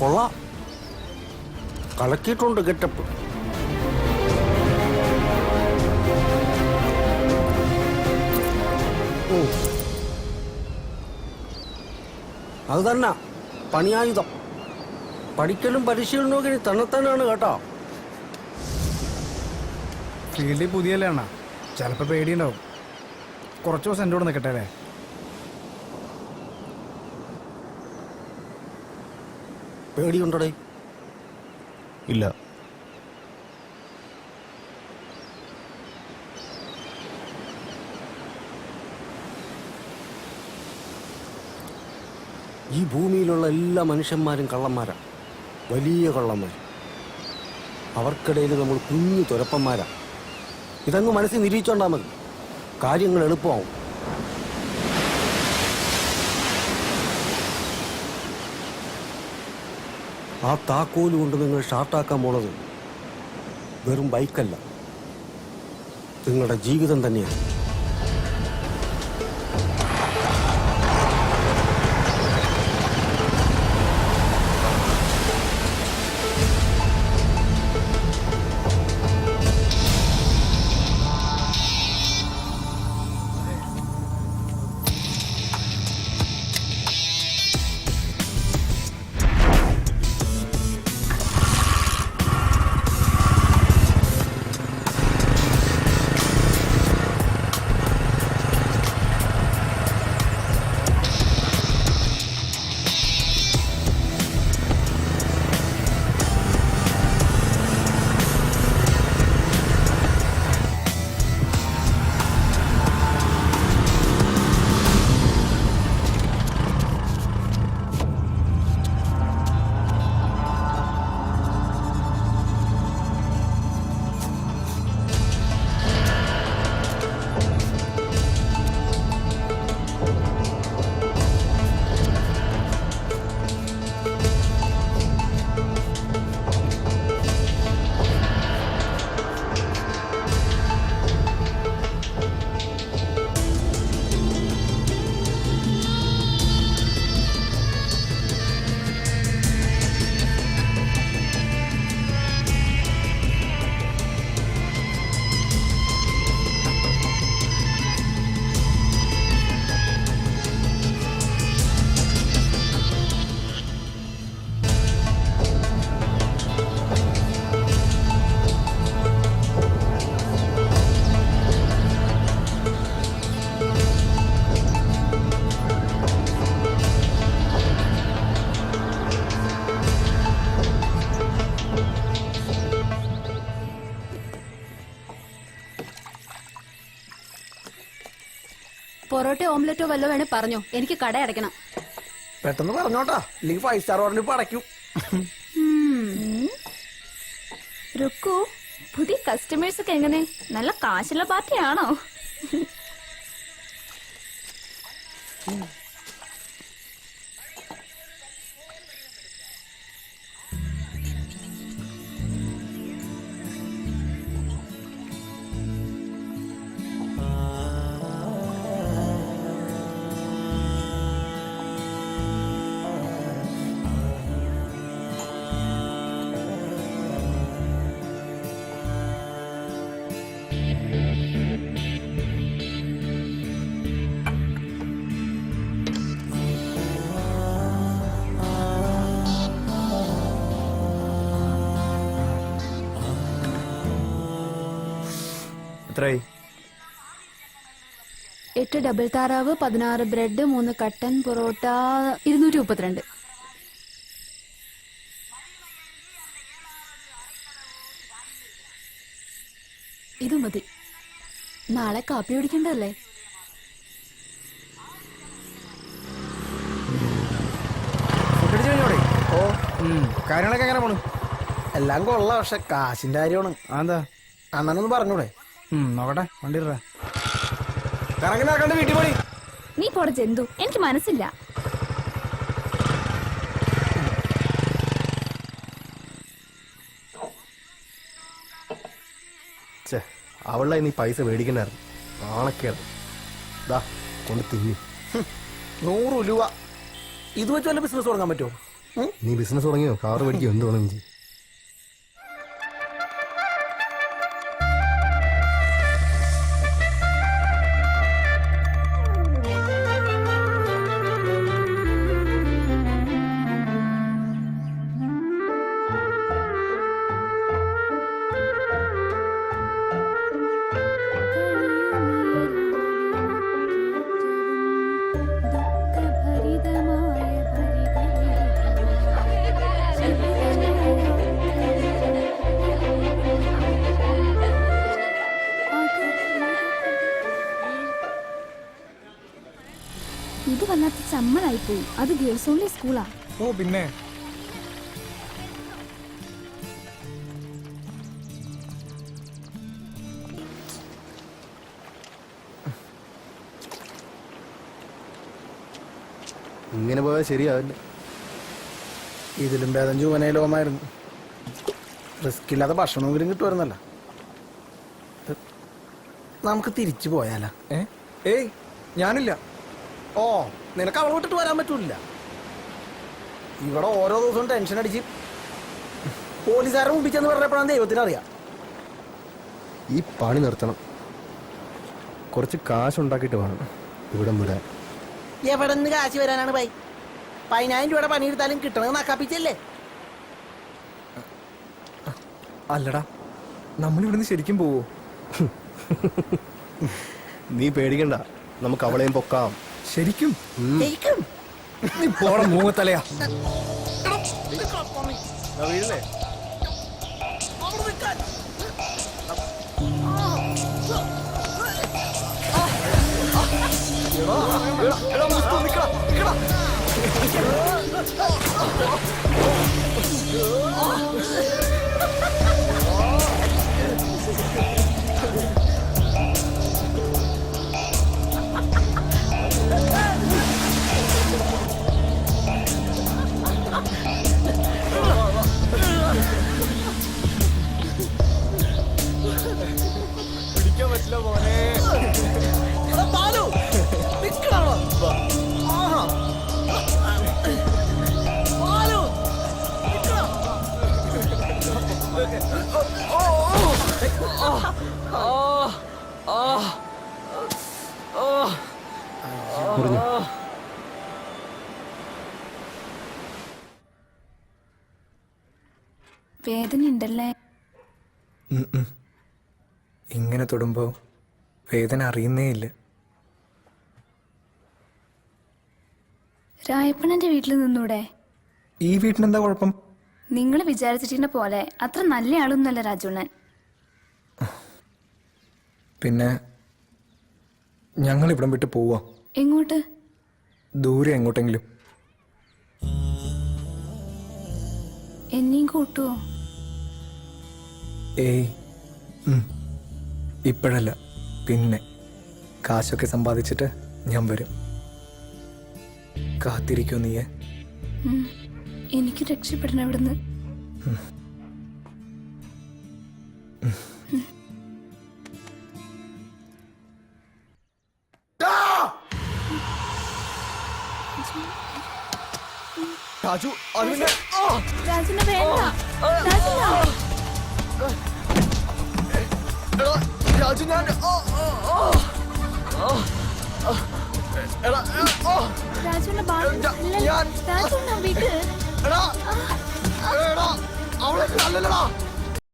കൊള്ളാം, കലക്കിയിട്ടുണ്ട് ഗെറ്റപ്പ്. അത് തന്നെ പണിയായുധം. പഠിക്കലും പരിശീലനവും ഇനി തന്നെത്താനാണ് കേട്ടോ. ഫീൽഡിൽ പുതിയല്ലേ അണ്ണാ, ചിലപ്പോൾ പേടിയുണ്ടാവും. കുറച്ച് ദിവസം എൻ്റെ കൂടെ നിൽക്കട്ടെ അല്ലേ? പേടിയുണ്ടടേ? ഇല്ല. ഈ ഭൂമിയിലുള്ള എല്ലാ മനുഷ്യന്മാരും കള്ളന്മാരാണ്, വലിയ കള്ളന്മാർ. അവർക്കിടയിൽ നമ്മൾ കുഞ്ഞു തുരപ്പന്മാരാണ്. ഇതങ്ങ് മനസ്സിൽ നിരീക്ഷണ്ടാൽ മതി, കാര്യങ്ങൾ എളുപ്പമാവും. ആ താക്കോല് കൊണ്ട് നിങ്ങൾ ഷാർട്ടാക്കാൻ പോണത് വെറും ബൈക്കല്ല, നിങ്ങളുടെ ജീവിതം തന്നെയാണ്. പൊറോട്ട ഓംലെറ്റോ വല്ലോ വേണേ പറഞ്ഞോ, എനിക്ക് കട അടയ്ക്കണം. പെട്ടെന്ന് പറഞ്ഞോട്ടാ, ഇല്ലെങ്കിൽ 5 സ്റ്റാർ ഓർഡർ ഇപ്പൊ അടയ്ക്കും. രുക്കു, പുതിയ കസ്റ്റമേഴ്സ് ഒക്കെ എങ്ങനെ? നല്ല കാശുള്ള പാർട്ടിയാണോ? എത്രയായി? 8 ഡബിൾ താറാവ്, 16 ബ്രെഡ്, 3 കട്ടൻ പൊറോട്ട, 232. ഇത് മതി, നാളെ കാപ്പി കുടിക്കണ്ടല്ലേ? ഓ, കാര്യങ്ങളൊക്കെ എങ്ങനെ പോണു? എല്ലാം കൊള്ളാം, പക്ഷെ കാശിന്റെ കാര്യമാണ്. എന്താ അണ്ണനൊന്ന് പറഞ്ഞൂടെ? നോക്കട്ടെ, വണ്ടി ഇട. കറങ്ങി നടക്കണ്ട, വീട്ടിൽ പോയി. നീ പോടെ ജന്തു, എനിക്ക് മനസ്സില്ല. അവളുടെ നീ പൈസ മേടിക്കണ്ടായിരുന്നു, ആണൊക്കെയാണ്. കൊണ്ട് തിന്നി. 100 രൂപ ഇത് വെച്ച് വല്ല ബിസിനസ് തുടങ്ങാൻ പറ്റുമോ? നീ ബിസിനസ് തുടങ്ങിയോ കാറ് മേടിക്കോ എന്ത് വേണം ചെയ്യും. ഇത് വല്ലാത്ത ചമ്മലായിപ്പോയി. അത് ഗേൾസ് ഓൺലി സ്കൂളാ. ഓ പിന്നെ ഇങ്ങനെ പോയാൽ ശരിയാവില്ല. ഇതിലും ഭേദം ജുവനയിലോമായിരുന്നു. റിസ്ക് ഇല്ലാതെ ഭക്ഷണമെങ്കിലും കിട്ടുമായിരുന്നല്ല. നമുക്ക് തിരിച്ചു പോയാലാ? ഏയ് ഞാനില്ല. ഓ, നിനക്ക് അവളെ വിട്ടിട്ട് വരാൻ പറ്റൂല. ഇവിടെ ഓരോ ദിവസവും ടെൻഷൻ അടിച്ച് പോലീസുകാരെ മുമ്പിച്ചെന്ന് പറഞ്ഞപ്പോഴാണ് ദൈവത്തിനറിയാം. ഈ പണി നിർത്തണം. കുറച്ച് കാശുണ്ടാക്കിയിട്ട് വേണം ഇവിടെ വിടാൻ. എവിടെ നിന്ന് കാശ് വരാനാണ് 10,000 രൂപയുടെ പണിയെടുത്താലും കിട്ടണത് നക്കാപ്പിച്ചല്ലേ? അല്ലടാ, നമ്മളിവിടുന്ന് ശരിക്കും പോവോ? നീ പേടിക്കണ്ട, നമുക്ക് അവളെയും പൊക്കാം. ശരിക്കും? ജയിക്കും. നീ പോട മൂങ്ങത്തലയാ. വീഴല്ലേ? പിടിക്കാൻ പറ്റില്ല മോനെ. ബാലു, നിക്കണോ? ആഹാ. ബാലു, നിക്കണോ? മുറിഞ്ഞോ? വേദന ഉണ്ടല്ലേ? ഇങ്ങനെ തൊടുമ്പോ വേദന അറിയുന്നേ ഇല്ല. രായപ്പണന്റെ വീട്ടിൽ നിന്നൂടെ? ഈ വീട്ടിനെന്താ കുഴപ്പം? നിങ്ങൾ വിചാരിച്ചിട്ടിന്റെ പോലെ അത്ര നല്ല ആളൊന്നുമല്ല രാജുണ്ണൻ. പിന്നെ ഞങ്ങൾ ഇവിടം വിട്ട് പോവാ. എങ്ങോട്ട്? ദൂരെ എങ്ങോട്ടെങ്കിലും. എന്നെയും കൂട്ടുവോ? ഏയ് ഇപ്പോഴല്ല, പിന്നെ കാശൊക്കെ സമ്പാദിച്ചിട്ട് ഞാൻ വരും. കാത്തിരിക്കോ നീയെ? എനിക്ക് രക്ഷപ്പെടണം ഇവിടുന്ന്. രാജു, രാജുനെ വേണ്ട. രാജു, ഞാൻ രാജുവിന്റെ ബാലൻസ് ഞാൻ- രാജുവിനെ വീട്ടിൽ അവളെ അല്ലല്ലടാ.